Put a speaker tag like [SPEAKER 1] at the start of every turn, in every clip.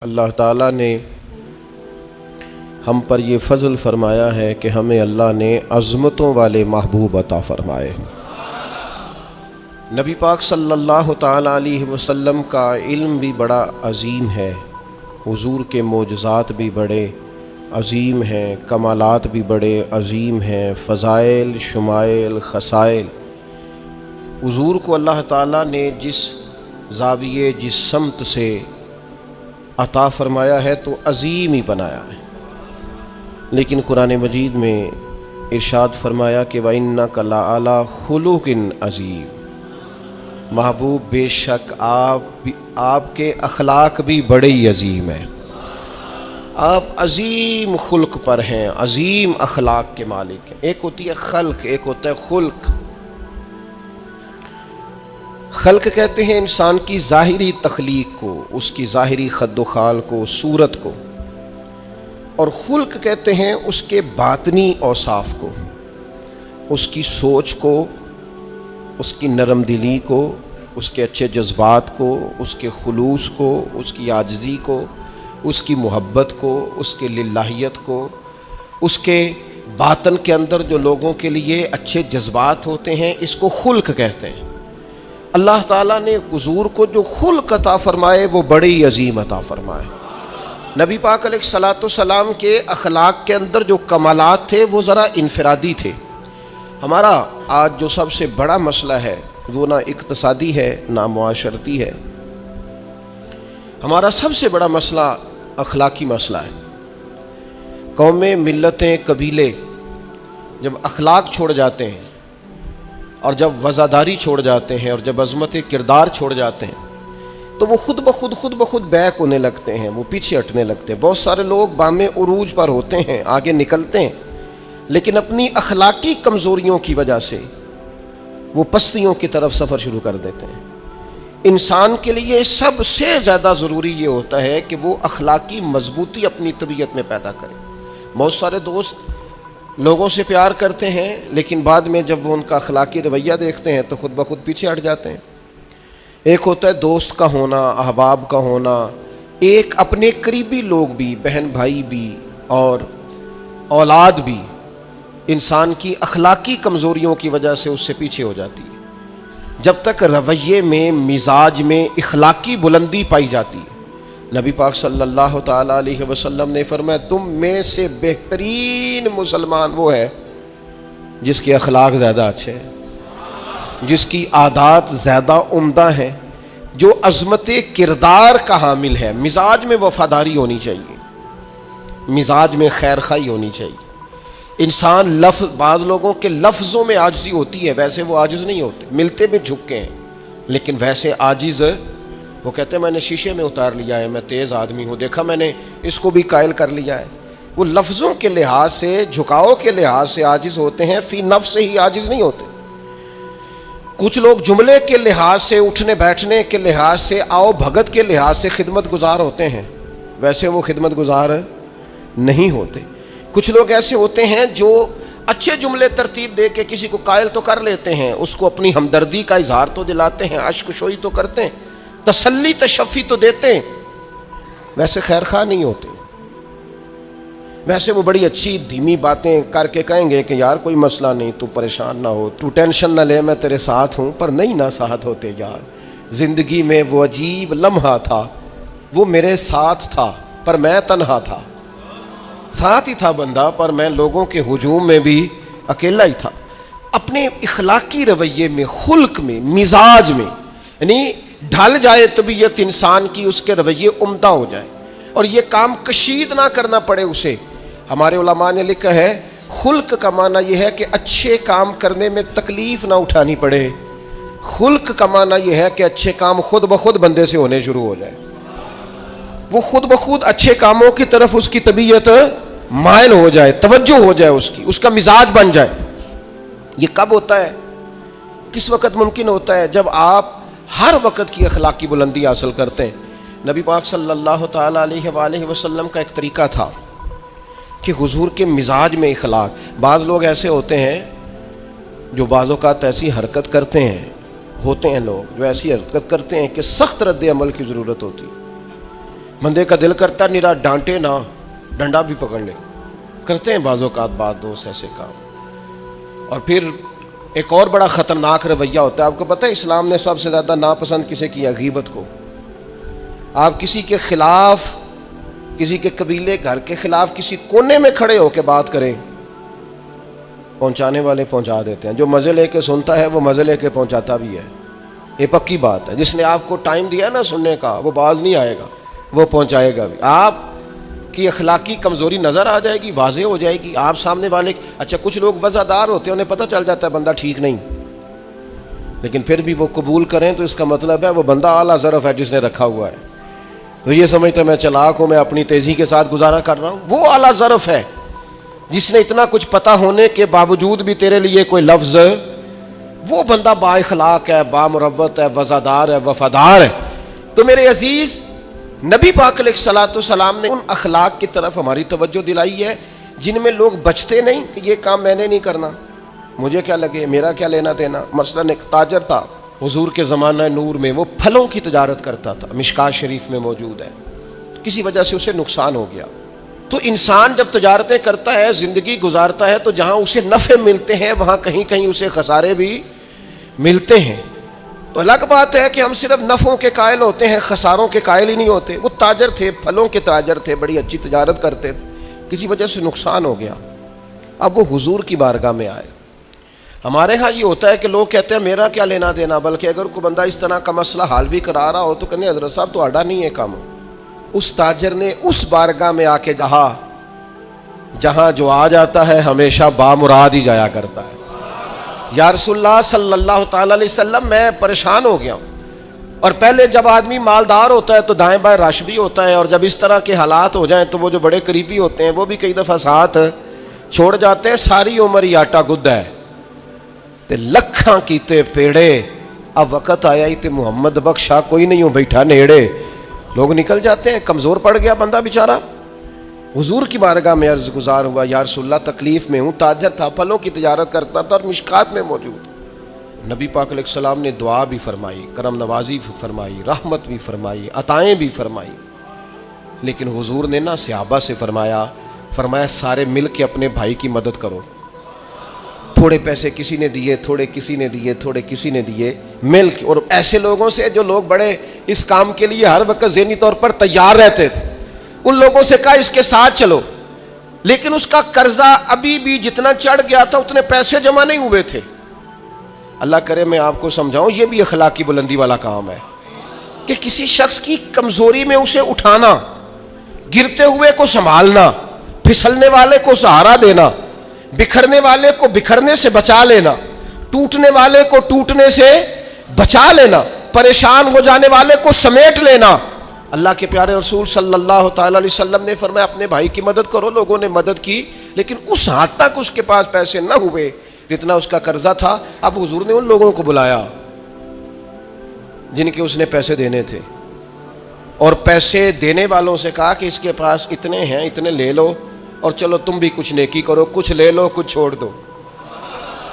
[SPEAKER 1] अल्लाह ताला ने हम पर ये फ़ज़ल फ़रमाया है कि हमें अल्लाह ने अज़मतों वाले महबूब अता फ़रमाए। नबी पाक सल्लल्लाहु ताला अलैहि वसल्लम का इल्म भी बड़ा अज़ीम है, हुज़ूर के मोजज़ात भी बड़े अज़ीम हैं, कमालात भी बड़े अज़ीम हैं, फ़ज़ाइल शुमाइल खसाइल। हुज़ूर को अल्लाह ताला ने जिस ज़ाविये जिस समत से अता फ़रमाया है तो अज़ीम ही बनाया है। लेकिन कुरान मजीद में इरशाद फरमाया कि व इन्नका लअला खुलुक़िन अज़ीम, महबूब बेशक आपके अखलाक भी बड़े ही अज़ीम हैं। आप अज़ीम खुल्क पर हैं, अज़ीम अखलाक के मालिक हैं। एक होती है खल्क, एक होता है खुल्क। खल्क कहते हैं इंसान की ज़ाहिरी तख्लीक को, उसकी ज़ाहिरी खद्दो खाल को, सूरत को। और खुल्क कहते हैं उसके बातनी औसाफ को, उसकी सोच को, उसकी नरम दिली को, उसके अच्छे जज्बात को, उसके खुलूस को, उसकी आजिज़ी को, उसकी मोहब्बत को, उसके लिल्लाहियत को, उसके बातन के अंदर जो लोगों के लिए अच्छे जज्बात होते हैं, इसको खुल्क कहते हैं। अल्लाह ताला ने हुज़ूर को जो खुल्क अता फ़रमाए वो बड़े ही अज़ीम अता फ़रमाए। नबी पाक अलैहिस्सलाम के अखलाक के अंदर जो कमालात थे वो ज़रा इनफरादी थे। हमारा आज जो सबसे बड़ा मसला है वो ना इक़्तिसादी है ना मुआशरती है। हमारा सबसे बड़ा मसला अखलाकी मसला है। कौमें, मिल्लतें, कबीले जब अखलाक छोड़ जाते हैं और जब वज़ादारी छोड़ जाते हैं और जब अज़मत किरदार छोड़ जाते हैं तो वो खुद ब खुद बैक होने लगते हैं, वो पीछे हटने लगते हैं। बहुत सारे लोग बामे उरूज पर होते हैं, आगे निकलते हैं, लेकिन अपनी अखलाकी कमज़ोरियों की वजह से वो पस्तियों की तरफ सफ़र शुरू कर देते हैं। इंसान के लिए सबसे ज़्यादा ज़रूरी ये होता है कि वो अखलाकी मजबूती अपनी तबीयत में पैदा करे। बहुत सारे दोस्त लोगों से प्यार करते हैं, लेकिन बाद में जब वो उनका अखलाकी रवैया देखते हैं तो खुद ब खुद पीछे हट जाते हैं। एक होता है दोस्त का होना, अहबाब का होना, एक अपने करीबी लोग भी, बहन भाई भी और औलाद भी इंसान की अखलाकी कमज़ोरियों की वजह से उससे पीछे हो जाती है। जब तक रवैये में, मिजाज में इखलाकी बुलंदी पाई जाती है। नबी पाक सल्लल्लाहु ताला अलैहि वसल्लम ने फरमाया तुम में से बेहतरीन मुसलमान वो है जिसके अखलाक ज़्यादा अच्छे हैं, जिसकी आदात ज़्यादा उम्दा है, जो अज़मत किरदार का हामिल है। मिजाज में वफ़ादारी होनी चाहिए, मिजाज में खैर खाई होनी चाहिए। इंसान बाज़ लोगों के लफ्ज़ों में आजिज़ी होती है, वैसे वो आजिज़ नहीं होते, मिलते भी झुके हैं, लेकिन वैसे आजिज़ वो कहते हैं मैंने शीशे में उतार लिया है, मैं तेज़ आदमी हूँ, देखा मैंने इसको भी कायल कर लिया है। वो लफ्ज़ों के लिहाज से, झुकाव के लिहाज से आजिज़ होते हैं, फ़ी नफ्स से ही आजिज़ नहीं होते। कुछ लोग जुमले के लिहाज से, उठने बैठने के लिहाज से, आओ भगत के लिहाज से खिदमत गुजार होते हैं, वैसे वो खिदमत गुजार नहीं होते। कुछ लोग ऐसे होते हैं जो अच्छे जुमले तरतीब दे के किसी को कायल तो कर लेते हैं, उसको अपनी हमदर्दी का इजहार तो दिलाते हैं, अश्क-ओ-शोई तो करते हैं, तसल्ली तशफ़ी तो देते हैं, वैसे खैर खा नहीं होते। वैसे वो बड़ी अच्छी धीमी बातें करके कहेंगे कि यार कोई मसला नहीं, तू परेशान ना हो, तू टेंशन ना ले, मैं तेरे साथ हूँ, पर नहीं ना साथ होते यार। ज़िंदगी में वो अजीब लम्हा था, वो मेरे साथ था पर मैं तन्हा था। साथ ही था बंदा पर मैं लोगों के हुजूम में भी अकेला ही था। अपने इखलाकी रवैये में, खुल्क में, मिजाज में यानी ढल जाए तबीयत इंसान की, उसके रवैये उम्दा हो जाए और ये काम कशीद ना करना पड़े उसे। हमारे उलमा ने लिखा है खुल्क का माना यह है कि अच्छे काम करने में तकलीफ़ ना उठानी पड़े। खुल्क का माना यह है कि अच्छे काम खुद ब खुद बंदे से होने शुरू हो जाए, वो खुद ब खुद अच्छे कामों की तरफ उसकी तबीयत मायल हो जाए, तवज्जो हो जाए, उसका मिजाज बन जाए। ये कब होता है, किस वक़्त मुमकिन होता है? जब आप हर वक़्त की अखलाकी बुलंदी हासिल करते हैं। नबी पाक सल्लल्लाहु ताला अलैहि वसल्लम का एक तरीका था कि हुजूर के मिजाज में इखलाक। बाज़ लोग ऐसे होते हैं जो बाज़ औक़ात ऐसी हरकत करते हैं, होते हैं लोग जो ऐसी हरकत करते हैं कि सख्त रद्द अमल की ज़रूरत होती है। बंदे का दिल करता निरा डांटे ना, डंडा भी पकड़ ले, करते हैं बाज़ों का बात दोस्त ऐसे काम। और फिर एक और बड़ा ख़तरनाक रवैया होता है। आपको पता है इस्लाम ने सबसे ज़्यादा नापसंद किसे किया? गीबत को। आप किसी के ख़िलाफ़, किसी के कबीले घर के ख़िलाफ़ किसी कोने में खड़े होकर बात करें, पहुंचाने वाले पहुंचा देते हैं। जो मज़े लेके सुनता है वो मज़े लेके पहुंचाता भी है, ये पक्की बात है। जिसने आपको टाइम दिया ना सुनने का, वो बाज नहीं आएगा, वो पहुंचाएगा भी। आप की अखलाकी कमज़ोरी नज़र आ जाएगी, वाज़े हो जाएगी आप सामने वाले। अच्छा, कुछ लोग वज़ादार होते हैं, उन्हें पता चल जाता है बंदा ठीक नहीं, लेकिन फिर भी वो कबूल करें तो इसका मतलब है वो बंदा आला ज़रफ़ है जिसने रखा हुआ है। तो ये समझते मैं चालाक हूँ, मैं अपनी तेज़ी के साथ गुजारा कर रहा हूँ। वो आला ज़रफ़ है जिसने इतना कुछ पता होने के बावजूद भी तेरे लिए कोई लफ्ज़, वो बंदा बाइखलाक है, बामुरव्वत है, वज़ादार है, वफ़ादार है। तो मेरे अजीज़, नबी पाक अलैहिस्सलाम ने उन अखलाक की तरफ हमारी तवज्जो दिलाई है जिनमें लोग बचते नहीं कि ये काम मैंने नहीं करना, मुझे क्या लगे, मेरा क्या लेना देना। मसलन एक ताजर था हुजूर के ज़माना नूर में, वो फलों की तजारत करता था, मिशकात शरीफ में मौजूद है। किसी वजह से उसे नुकसान हो गया। तो इंसान जब तजारतें करता है, ज़िंदगी गुजारता है, तो जहाँ उसे नफ़े मिलते हैं वहाँ कहीं कहीं उसे खसारे भी मिलते हैं। तो अलग बात है कि हम सिर्फ नफ़ों के कायल होते हैं, खसारों के कायल ही नहीं होते। वो ताजर थे, फलों के ताजर थे, बड़ी अच्छी तजारत करते थे, किसी वजह से नुकसान हो गया। अब वो हुजूर की बारगाह में आए। हमारे यहाँ ये होता है कि लोग कहते हैं मेरा क्या लेना देना, बल्कि अगर कोई बंदा इस तरह का मसला हाल भी करा रहा हो तो कहने हज़रत साहब तो आड़ा नहीं है काम। उस ताजर ने उस बारगाह में आके कहा जहाँ जो आ जाता है हमेशा बामुराद ही जाया करता है। या रसूलुल्लाह सल्लल्लाहु तआला अलैहि वसल्लम, मैं परेशान हो गया हूँ। और पहले जब आदमी मालदार होता है तो दाएं बाएं रश भी होता है, और जब इस तरह के हालात हो जाएं तो वो जो बड़े करीबी होते हैं वो भी कई दफ़ा साथ छोड़ जाते हैं। सारी उम्र ही आटा गुद्दा है ते लखां कीते पेड़े, अब वक़्त आया ही ते मुहम्मद बख्शा कोई नहीं हो बैठा नेड़े। लोग निकल जाते हैं, कमज़ोर पड़ गया बंदा बेचारा। हुजूर की बारगाह में अर्ज़ गुजार हुआ, या रसूलल्लाह तकलीफ़ में हूँ। ताजर था, फलों की तजारत करता था और मिशकात में मौजूद। नबी पाक अलैहिस्सलाम ने दुआ भी फरमाई, करम नवाजी भी फरमाई, रहमत भी फरमाई, अताएँ भी फरमाई। लेकिन हुजूर ने ना सहाबा से फरमाया सारे मिल के अपने भाई की मदद करो। थोड़े पैसे किसी ने दिए, थोड़े किसी ने दिए, थोड़े किसी ने दिए, मिल के। और ऐसे लोगों से जो लोग बड़े इस काम के लिए हर वक्त ज़हनी तौर पर तैयार रहते थे, उन लोगों से कहा इसके साथ चलो। लेकिन उसका कर्जा अभी भी जितना चढ़ गया था उतने पैसे जमा नहीं हुए थे। अल्लाह करे मैं आपको समझाऊं, ये भी अखलाक की बुलंदी वाला काम है कि किसी शख्स की कमजोरी में उसे उठाना, गिरते हुए को संभालना, फिसलने वाले को सहारा देना, बिखरने वाले को बिखरने से बचा लेना, टूटने वाले को टूटने से बचा लेना, परेशान हो जाने वाले को समेट लेना। अल्लाह के प्यारे रसूल सल्लल्लाहु तआला अलैहि वसल्लम ने फरमाया अपने भाई की मदद करो। लोगों ने मदद की, लेकिन उस हद तक उसके पास पैसे न हुए जितना उसका कर्जा था। अब हुजूर ने उन लोगों को बुलाया जिनके उसने पैसे देने थे, और पैसे देने वालों से कहा कि इसके पास इतने हैं, इतने ले लो, और चलो तुम भी कुछ नेकी करो, कुछ ले लो कुछ छोड़ दो।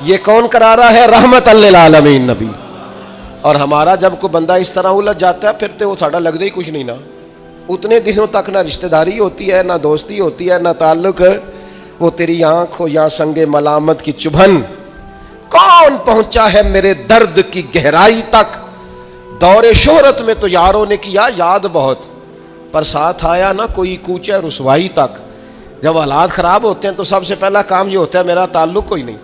[SPEAKER 1] ये कौन करा रहा है? रहमतल लिल आलमीन नबी। और हमारा जब कोई बंदा इस तरह उलझ जाता है फिर तो वो साड़ा लगता ही कुछ नहीं ना। उतने दिनों तक ना रिश्तेदारी होती है, ना दोस्ती होती है, ना ताल्लुक। वो तेरी आंख हो या संगे मलामत की चुभन। कौन पहुंचा है मेरे दर्द की गहराई तक? दौरे शोहरत में तो यारों ने किया याद बहुत, पर साथ आया ना कोई कूचे रुसवाई तक। जब हालात ख़राब होते हैं तो सबसे पहला काम ये होता है मेरा ताल्लुक कोई नहीं,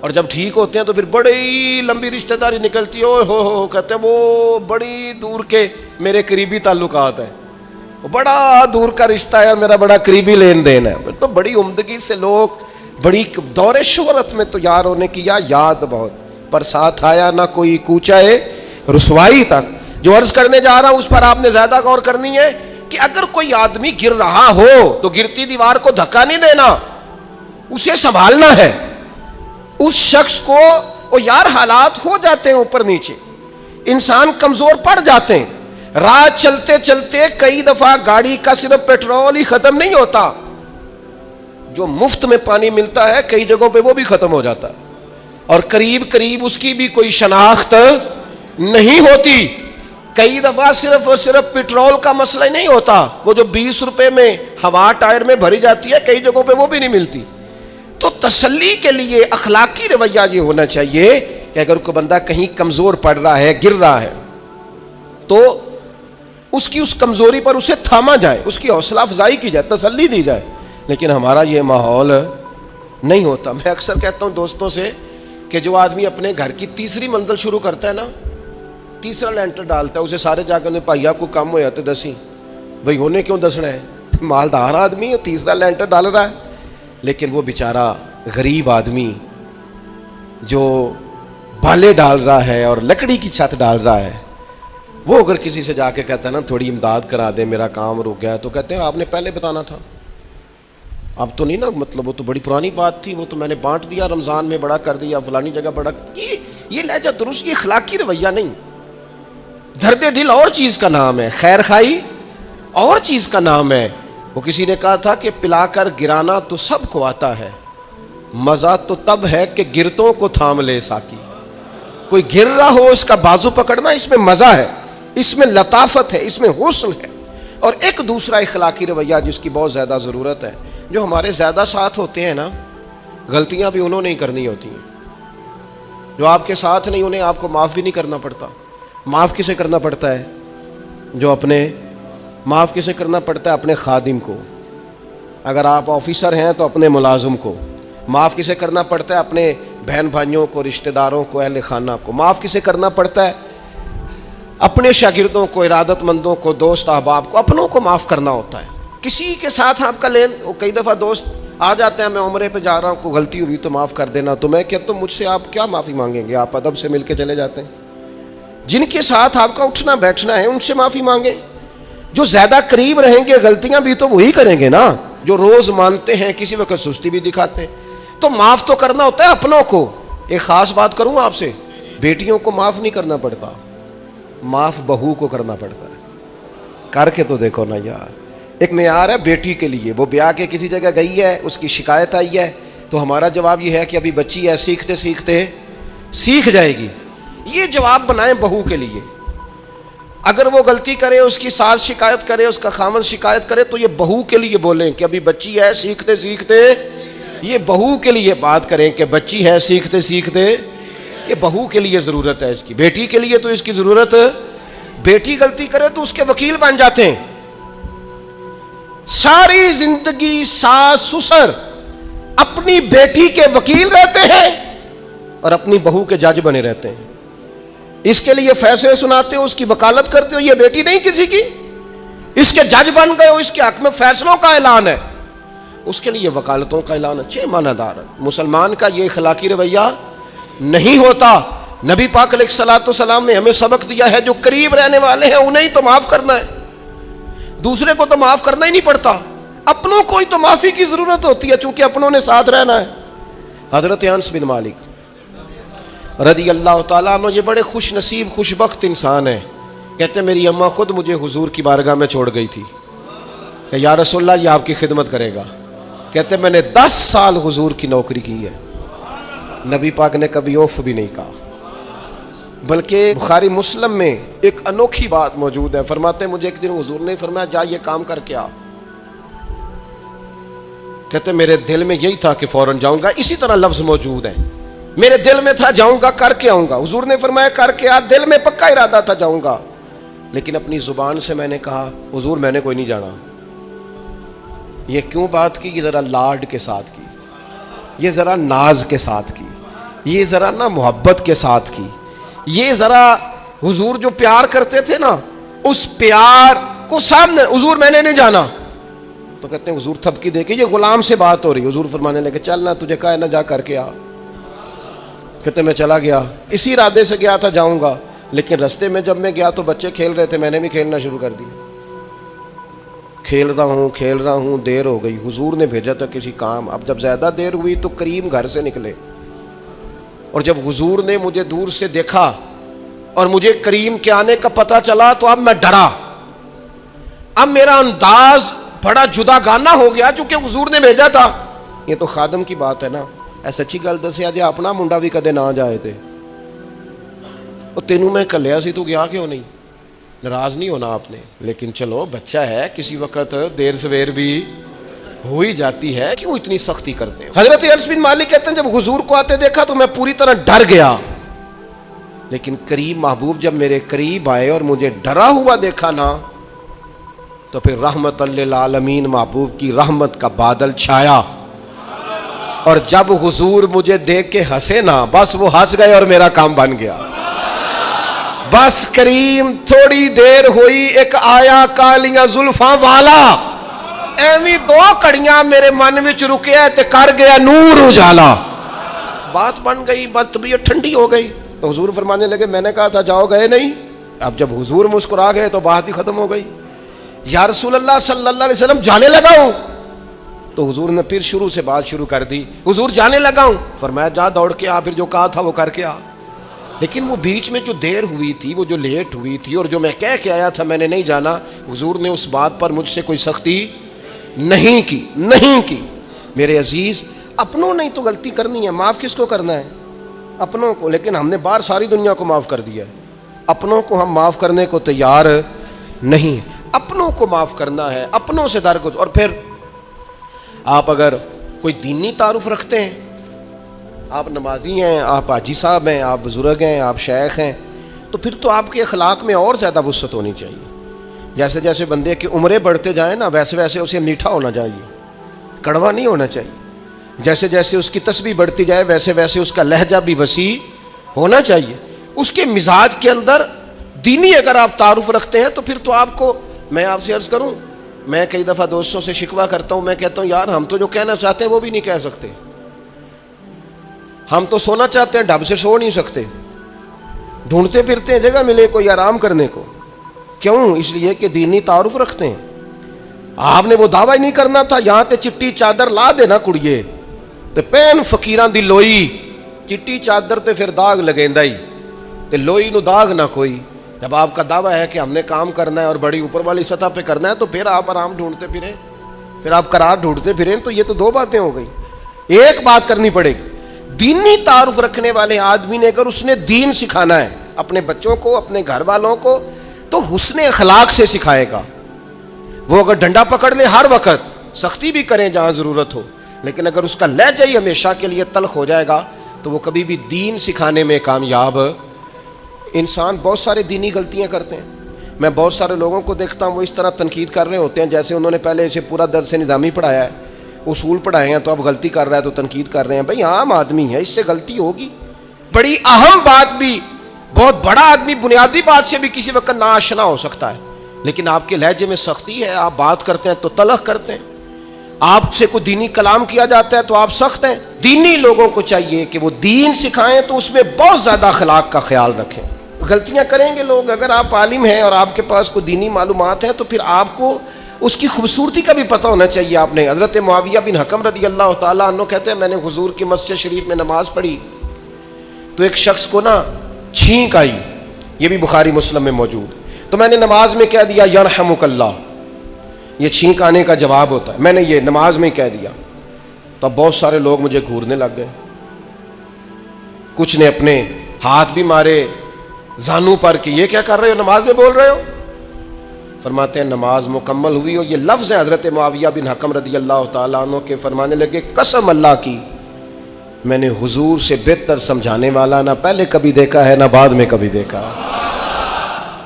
[SPEAKER 1] और जब ठीक होते हैं तो फिर बड़ी लंबी रिश्तेदारी निकलती है। ओ हो कहते हैं वो बड़ी दूर के मेरे करीबी ताल्लुकात हैं, वो बड़ा दूर का रिश्ता है, मेरा बड़ा करीबी लेन देन है। तो बड़ी उम्दगी से लोग, बड़ी दौरे शोहरत में तो यारों ने किया याद बहुत, पर साथ आया ना कोई कूचाए रुसवाई तक। जो अर्ज करने जा रहा हूं उस पर आपने ज्यादा गौर करनी है कि अगर कोई आदमी गिर रहा हो तो गिरती दीवार को धक्का नहीं देना, उसे संभालना है। उस शख्स को, ओ यार हालात हो जाते हैं ऊपर नीचे, इंसान कमजोर पड़ जाते हैं। राह चलते चलते कई दफा गाड़ी का सिर्फ पेट्रोल ही खत्म नहीं होता, जो मुफ्त में पानी मिलता है कई जगहों पे वो भी खत्म हो जाता है, और करीब करीब उसकी भी कोई शनाख्त नहीं होती। कई दफा सिर्फ और सिर्फ पेट्रोल का मसला ही नहीं होता, वो जो 20 रुपए में हवा टायर में भरी जाती है कई जगहों पे वो भी नहीं मिलती। तो तसल्ली के लिए अखलाकी रवैया ये होना चाहिए कि अगर कोई बंदा कहीं कमजोर पड़ रहा है, गिर रहा है, तो उसकी उस कमजोरी पर उसे थामा जाए, उसकी हौसला अफजाई की जाए, तसल्ली दी जाए। लेकिन हमारा ये माहौल नहीं होता। मैं अक्सर कहता हूँ दोस्तों से कि जो आदमी अपने घर की तीसरी मंजिल शुरू करता है ना, तीसरा लेंटर डालता है, उसे सारे जाकर भाइया को कम हो जाते दसी, भाई होने क्यों दसना है, मालदार आदमी है, तीसरा लेंटर डाल रहा है। लेकिन वो बेचारा गरीब आदमी जो बाले डाल रहा है और लकड़ी की छत डाल रहा है, वो अगर किसी से जाके कहता है ना थोड़ी इमदाद करा दे, मेरा काम रुक गया, तो कहते हैं आपने पहले बताना था, अब तो नहीं ना, मतलब वो तो बड़ी पुरानी बात थी, वो तो मैंने बांट दिया, रमज़ान में बड़ा कर दिया, फलानी जगह बड़ा। ये लहजा दुरुस्त, ये अखलाकी रवैया नहीं। दर्द दिल और चीज़ का नाम है, खैर खाई और चीज़ का नाम है। वो किसी ने कहा था कि पिलाकर गिराना तो सबको आता है, मज़ा तो तब है कि गिरतों को थाम ले साकी। कोई गिर रहा हो उसका बाजू पकड़ना, इसमें मज़ा है, इसमें लताफत है, इसमें हुस्न है। और एक दूसरा अखलाकी रवैया जिसकी बहुत ज़्यादा ज़रूरत है, जो हमारे ज़्यादा साथ होते हैं ना, गलतियाँ भी उन्होंने ही करनी होती हैं। जो आपके साथ नहीं, उन्हें आपको माफ़ भी नहीं करना पड़ता। माफ़ किसे करना पड़ता है? जो अपने, माफ़ किसे करना पड़ता है? अपने खादिम को। अगर आप ऑफिसर हैं तो अपने मुलाजिम को। माफ़ किसे करना पड़ता है? अपने बहन भाइयों को, रिश्तेदारों को, अहले खाना को। माफ़ किसे करना पड़ता है? अपने शागिर्दों को, इरादतमंदों को, दोस्त अहबाब को, अपनों को माफ़ करना होता है। किसी के साथ आपका लेन, कई दफ़ा दोस्त आ जाते हैं, मैं उम्रे पे जा रहा हूँ, कोई गलती हुई तो माफ़ कर देना, तो मैं कहता हूँ मुझसे आप क्या माफ़ी मांगेंगे, आप अदब से मिल के चले जाते हैं। जिनके साथ आपका उठना बैठना है उनसे माफ़ी मांगे। जो ज़्यादा करीब रहेंगे गलतियाँ भी तो वही करेंगे ना, जो रोज़ मानते हैं, किसी वक्त सुस्ती भी दिखाते हैं। तो माफ़ तो करना होता है अपनों को। एक ख़ास बात करूँ आपसे, बेटियों को माफ़ नहीं करना पड़ता, माफ़ बहू को करना पड़ता है। करके तो देखो ना यार। एक मेयार है बेटी के लिए, वो ब्याह के किसी जगह गई है, उसकी शिकायत आई है, तो हमारा जवाब ये है कि अभी बच्ची है, सीखते सीखते सीख जाएगी। ये जवाब बनाए बहू के लिए। अगर वो गलती करे, उसकी सास शिकायत करे, उसका खामन शिकायत करे, तो ये बहू के लिए बोलें कि अभी बच्ची है, सीखते सीखते। ये बहू के लिए बात करें कि बच्ची है, सीखते सीखते। ये बहू के लिए ज़रूरत है इसकी। बेटी के लिए तो इसकी ज़रूरत, बेटी गलती करे तो उसके वकील बन जाते हैं। सारी जिंदगी सास ससुर अपनी बेटी के वकील रहते हैं और अपनी बहू के जज बने रहते हैं। इसके लिए फैसले सुनाते हो, उसकी वकालत करते हो, ये बेटी नहीं किसी की, इसके जज बन गए हो, इसके हक में फैसलों का ऐलान है, उसके लिए वकालतों का ऐलान है। 6 मानादार। मुसलमान का ये अखलाकी रवैया नहीं होता। नबी पाक अलैहिस्सलाम ने हमें सबक दिया है, जो करीब रहने वाले हैं उन्हें ही तो माफ करना है, दूसरे को तो माफ करना ही नहीं पड़ता। अपनों को ही तो माफी की जरूरत होती है, चूंकि अपनों ने साथ रहना है। हजरत अनस बिन मालिक रदी अल्लाह ताला अन्हु ये बड़े खुश नसीब खुशबख्त इंसान है। कहते मेरी अम्मा खुद मुझे हुजूर की बारगाह में छोड़ गई थी कि या रसूलल्लाह ये आपकी खिदमत करेगा। कहते मैंने 10 साल हुजूर की नौकरी की है, नबी पाक ने कभी ओफ भी नहीं कहा। बल्कि बुखारी मुस्लिम में एक अनोखी बात मौजूद है। फरमाते हैं मुझे एक दिन हुजूर ने फरमाया जा ये काम करके आ। कहते मेरे दिल में यही था कि फौरन जाऊंगा। इसी तरह लफ्ज मौजूद है, मेरे दिल में था जाऊंगा करके आऊंगा। हुजूर ने फरमाया करके आ, दिल में पक्का इरादा था जाऊंगा, लेकिन अपनी जुबान से मैंने कहा हुजूर मैंने कोई नहीं जाना। ये क्यों बात की? ये जरा लाड के साथ की, ये जरा नाज के साथ की, ये जरा ना मोहब्बत के साथ की, ये जरा हुजूर जो प्यार करते थे ना, उस प्यार को सामने, हुजूर मैंने नहीं जाना। तो कहते हैं हुजूर थपकी दे के, ये गुलाम से बात हो रही, हुजूर फरमाने लगे चल ना, तुझे कहा है ना जा करके आ। कहते मैं चला गया, इसी इरादे से गया था जाऊंगा, लेकिन रास्ते में जब मैं गया तो बच्चे खेल रहे थे, मैंने भी खेलना शुरू कर दिया। खेल रहा हूँ, देर हो गई। हुजूर ने भेजा था किसी काम। अब जब ज्यादा देर हुई तो करीम घर से निकले, और जब हुजूर ने मुझे दूर से देखा और मुझे करीम के आने का पता चला, तो अब मैं डरा। अब मेरा अंदाज बड़ा जुदागाना हो गया, क्योंकि हुजूर ने भेजा था। ये तो खादम की बात है ना। सच्ची गल दसिया जे अपना मुंडा भी कदे ना जाए थे, तेनू मैं कलिया सी, तू गया क्यों नहीं? नाराज नहीं होना आपने, लेकिन चलो बच्चा है, किसी वक्त देर सवेर भी हो ही जाती है, क्यों इतनी सख्ती करते हैं। हजरत अनस बिन मालिक कहते हैं जब हुजूर को आते देखा तो मैं पूरी तरह डर गया, लेकिन करीब महबूब जब मेरे करीब आए और मुझे डरा हुआ देखा ना, तो फिर रहमतल लिल आलमीन महबूब की रहमत का बादल छाया। और जब हुजूर मुझे देख के हंसे ना, बस वो हंस गए और मेरा काम बन गया। बस करीम थोड़ी देर हुई, एक आया कालियां जुल्फा वाला, एवी दो कड़ियां मेरे मन विच रुकिया ते कर गया नूर उजाला। बात बन गई, बात तबीयत ठंडी हो गई। तो हुजूर फरमाने लगे मैंने कहा था जाओ, गए नहीं। अब जब हुजूर मुस्कुरा गए तो बात ही खत्म हो गई। या रसूलल्लाह सल्लल्लाहु अलैहि वसल्लम जाने लगा हूं। तो हुजूर ने फिर शुरू से बात शुरू कर दी, हुजूर जाने लगा हूं। फरमाया जा दौड़ के आ, फिर जो कहा था वो करके आ। लेकिन वो बीच में जो देर हुई थी, वो जो लेट हुई थी और जो मैं कह के आया था मैंने नहीं जाना, हुजूर ने उस बात पर मुझसे कोई सख्ती नहीं की। मेरे अजीज, अपनों ने तो गलती करनी है, माफ़ किसको करना है? अपनों को। लेकिन हमने बाहर सारी दुनिया को माफ़ कर दिया है, अपनों को हम माफ़ करने को तैयार नहीं। अपनों को माफ़ करना है, अपनों से दर को। और फिर आप अगर कोई दीनी तारुफ रखते हैं, आप नमाजी हैं, आप हाजी साहब हैं, आप बुजुर्ग हैं, आप शेख हैं, तो फिर तो आपके अखलाक में और ज़्यादा वुसअत होनी चाहिए। जैसे जैसे बंदे की उम्रें बढ़ते जाए ना, वैसे वैसे उसे मीठा होना चाहिए, कड़वा नहीं होना चाहिए। जैसे जैसे उसकी तस्बीह बढ़ती जाए वैसे वैसे उसका लहजा भी वसी होना चाहिए। उसके मिजाज के अंदर दीनी अगर आप तारुफ रखते हैं तो फिर तो आपको, मैं आपसे अर्ज़ करूं, मैं कई दफ़ा दोस्तों से शिकवा करता हूं, मैं कहता हूं यार हम तो जो कहना चाहते हैं वो भी नहीं कह सकते। हम तो सोना चाहते हैं, ढब से सो नहीं सकते, ढूंढते फिरते हैं जगह मिले कोई आराम करने को। क्यों? इसलिए कि दीनी तारुफ रखते हैं। आपने वो दावा ही नहीं करना था, यहां ते चिट्टी चादर ला देना कुड़िए ते पैन फकीरां दी लोई, चिट्टी चादर ते फिर दाग लगेंदा ही ते लोई नु दाग ना कोई। जब आपका दावा है कि हमने काम करना है और बड़ी ऊपर वाली सतह पे करना है, तो फिर आप आराम ढूंढते फिरें, फिर आप करार ढूंढते फिरें। तो ये तो दो बातें हो गई। एक बात करनी पड़ेगी, दीनी तारुफ रखने वाले आदमी ने अगर उसने दीन सिखाना है अपने बच्चों को, अपने घर वालों को, तो हुस्ने अखलाक से सिखाएगा। वो अगर डंडा पकड़ ले हर वक्त, सख्ती भी करें जहां जरूरत हो, लेकिन अगर उसका लहजा ही हमेशा के लिए तल्ख हो जाएगा तो वो कभी भी दीन सिखाने में कामयाब। इंसान बहुत सारे दीनी गलतियां करते हैं। मैं बहुत सारे लोगों को देखता हूँ वो इस तरह तनकीद कर रहे होते हैं जैसे उन्होंने पहले इसे पूरा दर्स निज़ामी पढ़ाया है, उसूल पढ़ाए हैं, तो अब गलती कर रहा है तो तनकीद कर रहे हैं। भाई आम आदमी है, इससे गलती होगी। बड़ी अहम बात भी, बहुत बड़ा आदमी बुनियादी बात से भी किसी वक्त नाआशना हो सकता है, लेकिन आपके लहजे में सख्ती है, आप बात करते हैं तो तलख करते हैं, आपसे कोई दीनी कलाम किया जाता है तो आप सख्त हैं। दीनी लोगों को चाहिए कि वो दीन सिखाएं तो उसमें बहुत ज़्यादा अखलाक का ख्याल रखें। गलतियां करेंगे लोग, अगर आप आलिम हैं और आपके पास कोई दीनी मालूमात है तो फिर आपको उसकी खूबसूरती का भी पता होना चाहिए। आपने हज़रत मुआविया बिन हकम रदी अल्लाह ताला अन्हु कहते हैं मैंने हुजूर की मस्जिद शरीफ में नमाज पढ़ी तो एक शख्स को ना छींक आई, ये भी बुखारी मुस्लिम में मौजूद, तो मैंने नमाज में कह दिया यरहमुकल्लाह, ये छींक आने का जवाब होता है, मैंने ये नमाज में कह दिया। तो बहुत सारे लोग मुझे घूरने लग गए, कुछ ने अपने हाथ भी मारे जानू पर कि ये क्या कर रहे हो, नमाज में बोल रहे हो। फरमाते हैं नमाज मुकम्मल हुई और ये लफ्ज़ है हज़रत मुआविया बिन हकम रदी अल्लाह ताला अन्हु के, फरमाने लगे कसम अल्लाह की मैंने हुजूर से बेहतर समझाने वाला ना पहले कभी देखा है ना बाद में कभी देखा।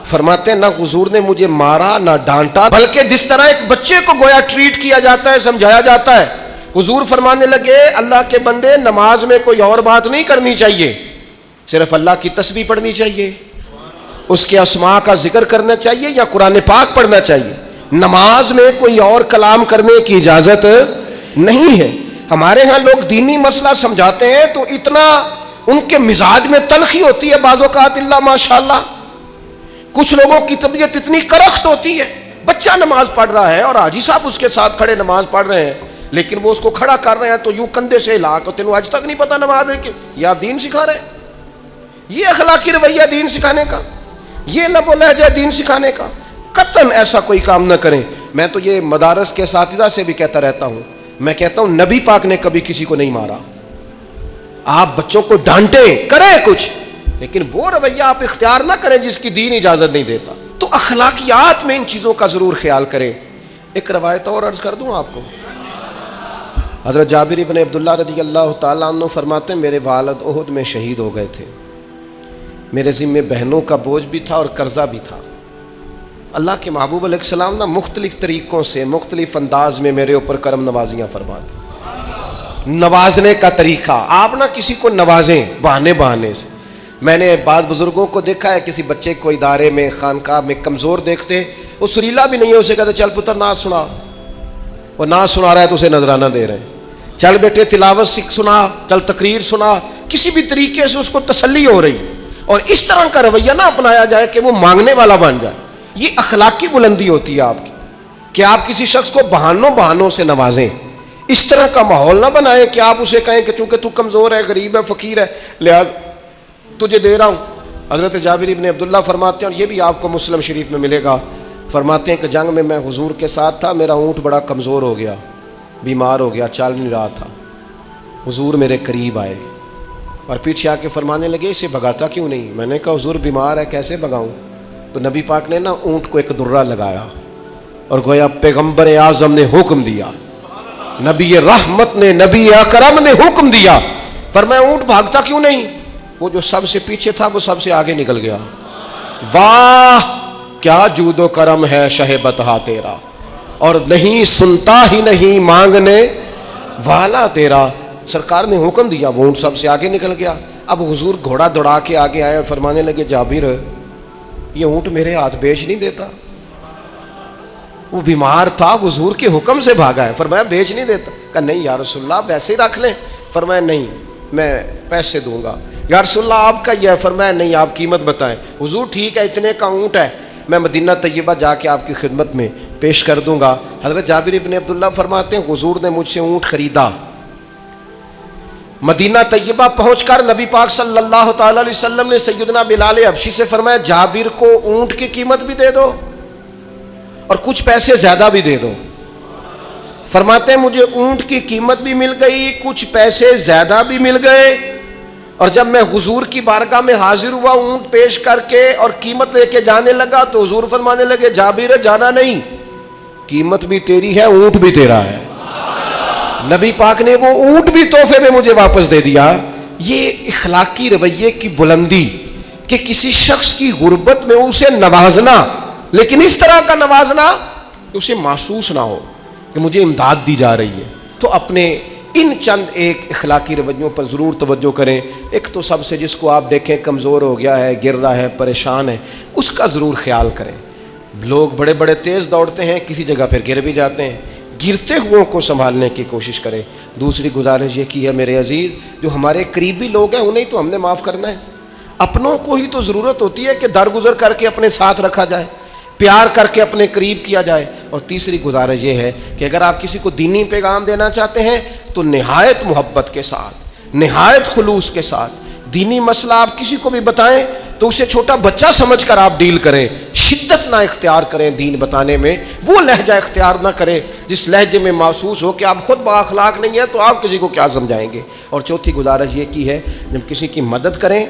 [SPEAKER 1] फरमाते हैं ना हुजूर ने मुझे मारा ना डांटा, बल्कि जिस तरह एक बच्चे को गोया ट्रीट किया जाता है, समझाया जाता है। हुजूर फरमाने लगे अल्लाह के बंदे नमाज में कोई और बात नहीं करनी चाहिए, सिर्फ अल्लाह की तस्बीह पढ़नी चाहिए, उसके अस्मा का जिक्र करना चाहिए या कुरान पाक पढ़ना चाहिए। नमाज में कोई और कलाम करने की इजाजत नहीं है। हमारे यहाँ लोग दीनी मसला समझाते हैं तो इतना उनके मिजाज में तलखी होती है, बाज़ौक़ात इल्ला माशाअल्लाह। कुछ लोगों की तबीयत इतनी करख्त होती है, बच्चा नमाज पढ़ रहा है और हाजी साहब उसके साथ खड़े नमाज पढ़ रहे हैं, लेकिन वो उसको खड़ा कर रहे हैं तो यूं कंधे से हिला कर, तेनों आज तक नहीं पता नमाज है कि ये आप दीन सिखा रहे हैं। ये अखलाकी रवैया दीन सिखाने का, ये लब लहजा दीन सिखाने का। कतन ऐसा कोई काम न करें। मैं तो ये मदारस के साथिदा से भी कहता रहता हूँ, मैं कहता हूँ नबी पाक ने कभी किसी को नहीं मारा। आप बच्चों को डांटें, करें कुछ, लेकिन वो रवैया आप इख्तियार ना करें जिसकी दीन इजाजत नहीं देता। तो अखलाकियात में इन चीज़ों का ज़रूर ख्याल करें। एक रवायत और अर्ज़ कर दूँ आपको। हज़रत जाबिर इब्न अब्दुल्लाह रज़ी अल्लाह तआला अन्हु फरमाते हैं, मेरे वालिद उहुद में शहीद हो गए थे, मेरे ज़िम्मे बहनों का बोझ भी था और कर्ज़ा भी था। अल्लाह के महबूब अलैहिस्सलाम ना मुख्तलिफ़ तरीक़ों से मुख्तलिफ़ अंदाज में मेरे ऊपर करम नवाजियाँ फरमाते। नवाजने का तरीक़ा, आप ना किसी को नवाजें बहाने बहाने से। मैंने बाद बुज़ुर्गों को देखा है, किसी बच्चे को इदारे में खानका में कमज़ोर देखते, वो सुरीला भी नहीं है, उसे कहते चल पुत्र नाच सुना, वो नाच सुना रहा है तो उसे नजराना दे रहे हैं, चल बेटे तिलावत सीख सुना, चल तकरीर सुना, किसी भी तरीके से उसको तसल्ली हो रही। और इस तरह का रवैया ना अपनाया जाए कि वो मांगने वाला बन जाए। ये अखलाकी बुलंदी होती है आपकी कि आप किसी शख्स को बहानों से नवाजें। इस तरह का माहौल ना बनाए कि आप उसे कहें कि चूंकि तू कमज़ोर है, गरीब है, फ़कीर है, लिहाजा तुझे दे रहा हूँ। हज़रत जाबिर इब्न अब्दुल्लाह फरमाते हैं, और ये भी आपको मुस्लिम शरीफ में मिलेगा, फरमाते हैं कि जंग में मैं हुजूर के साथ था, मेरा ऊँट बड़ा कमज़ोर हो गया, बीमार हो गया, चल नहीं रहा था। हुजूर मेरे करीब आए और पीछे आके फरमाने लगे, इसे भगाता क्यों नहीं? मैंने कहा हुजूर बीमार है, कैसे भगाऊँ? तो नबी पाक ने ना ऊँट को एक दुर्रा लगाया और गोया पैगम्बर आज़म ने हुक्म दिया, नबी रहमत ने, नबी अकरम ने हुक्म दिया, फरमाया ऊँट भागता क्यों नहीं? वो जो सबसे पीछे था वो सबसे आगे निकल गया। वाह क्या जूदो करम है शहेबतहा तेरा, और नहीं सुनता ही नहीं मांगने वाला तेरा। सरकार ने हुक्म दिया, वो ऊँट सबसे आगे निकल गया। अब हुजूर घोड़ा दौड़ा के आगे आए और फरमाने लगे, जाबिर ये ऊँट मेरे हाथ बेच नहीं देता। वो बीमार था, हुजूर के हुक्म से भागा है, फरमाया बेच नहीं देता। कहा नहीं या रसूलल्लाह वैसे ही रख लें। फरमाया नहीं मैं पैसे दूंगा। या रसूलल्लाह आपका यह है? फरमाया नहीं आप कीमत बताएं। हुजूर ठीक है इतने का ऊँट है, मैं मदीना तैयबा जाके आपकी खिदमत में पेश कर दूंगा। हज़रत जाबिर इब्न अब्दुल्लाह फरमाते हैं, हुजूर ने मुझसे ऊँट खरीदा, मदीना तैयबा पहुंचकर नबी पाक सल्लल्लाहु अलैहि वसल्लम ने सैयदना बिलाल हबशी से फरमाया, जाबिर को ऊँट की कीमत भी दे दो और कुछ पैसे ज्यादा भी दे दो। फरमाते हैं मुझे ऊँट की कीमत भी मिल गई, कुछ पैसे ज्यादा भी मिल गए, और जब मैं हुजूर की बारगाह में हाजिर हुआ ऊँट पेश करके और कीमत लेके जाने लगा तो हुजूर फरमाने लगे, जाबिर जाना नहीं, कीमत भी तेरी है, ऊँट भी तेरा है। नबी पाक ने वो ऊँट भी तोहफे में मुझे वापस दे दिया। ये इखलाकी रवैये की बुलंदी कि किसी शख्स की गुर्बत में उसे नवाजना, लेकिन इस तरह का नवाजना कि उसे महसूस ना हो कि मुझे इमदाद दी जा रही है। तो अपने इन चंद एक इखलाकी रवैयों पर ज़रूर तवज्जो करें। एक तो सबसे जिसको आप देखें कमज़ोर हो गया है, गिर रहा है, परेशान है, उसका ज़रूर ख्याल करें। लोग बड़े बड़े तेज़ दौड़ते हैं, किसी जगह फिर गिर भी जाते हैं, गिरते हुओं को संभालने की कोशिश करें। दूसरी गुजारिश ये की है मेरे अजीज़, जो हमारे करीबी लोग हैं उन्हें तो हमने माफ़ करना है, अपनों को ही तो ज़रूरत होती है कि दरगुजर करके अपने साथ रखा जाए, प्यार करके अपने करीब किया जाए। और तीसरी गुजारिश ये है कि अगर आप किसी को दीनी पैगाम देना चाहते हैं तो नहायत मोहब्बत के साथ, नहायत खुलूस के साथ दीनी मसला आप किसी को भी बताएं तो उसे छोटा बच्चा समझकर आप डील करें। शिद्दत ना इख्तियार करें दीन बताने में, वो लहजा इख्तियार ना करें जिस लहजे में महसूस हो कि आप खुद बाअखलाक नहीं है तो आप किसी को क्या समझाएंगे। और चौथी गुजारिश ये की है, जब किसी की मदद करें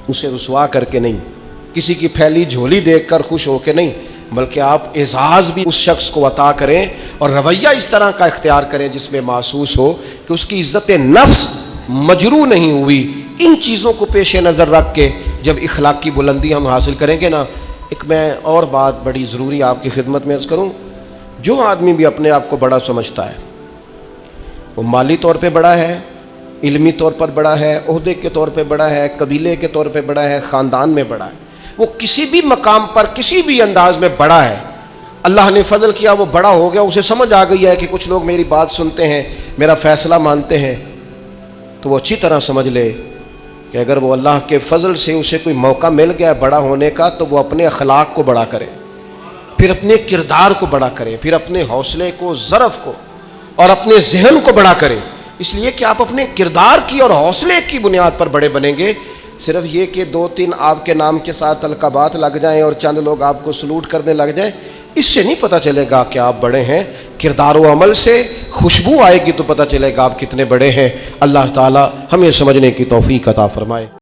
[SPEAKER 1] उसे रुसवा करके नहीं, किसी की फैली झोली देखकर खुश होकर नहीं, बल्कि आप एजाज़ भी उस शख्स को अता करें और रवैया इस तरह का इख्तियार करें जिसमें महसूस हो कि उसकी इज़्ज़त नफ्स मजरू नहीं हुई। इन चीज़ों को पेश नज़र रख के जब इखलाकी बुलंदी हम हासिल करेंगे ना। एक मैं और बात बड़ी ज़रूरी आपकी खिदमत में अर्ज़ करूँ, जो आदमी भी अपने आप को बड़ा समझता है, वो माली तौर पे बड़ा है, इल्मी तौर पर बड़ा है, ओहदे के तौर पे बड़ा है, कबीले के तौर पे बड़ा है, ख़ानदान में बड़ा है, वो किसी भी मकाम पर किसी भी अंदाज में बड़ा है, अल्लाह ने फजल किया वो बड़ा हो गया, उसे समझ आ गई है कि कुछ लोग मेरी बात सुनते हैं, मेरा फ़ैसला मानते हैं, तो वो अच्छी तरह समझ ले कि अगर वो अल्लाह के फजल से उसे कोई मौका मिल गया बड़ा होने का तो वो अपने अखलाक को बड़ा करे, फिर अपने किरदार को बड़ा करे, फिर अपने हौसले को, ज़रफ़ को और अपने जहन को बड़ा करे। इसलिए कि आप अपने किरदार की और हौसले की बुनियाद पर बड़े बनेंगे। सिर्फ ये कि 2-3 आपके नाम के साथ अलकाबात लग जाएं और चंद लोग आपको सलूट करने लग जाएं, इससे नहीं पता चलेगा कि आप बड़े हैं। किरदार व अमल से खुशबू आएगी तो पता चलेगा आप कितने बड़े हैं। अल्लाह ताला हमें समझने की तौफीक अता फरमाए।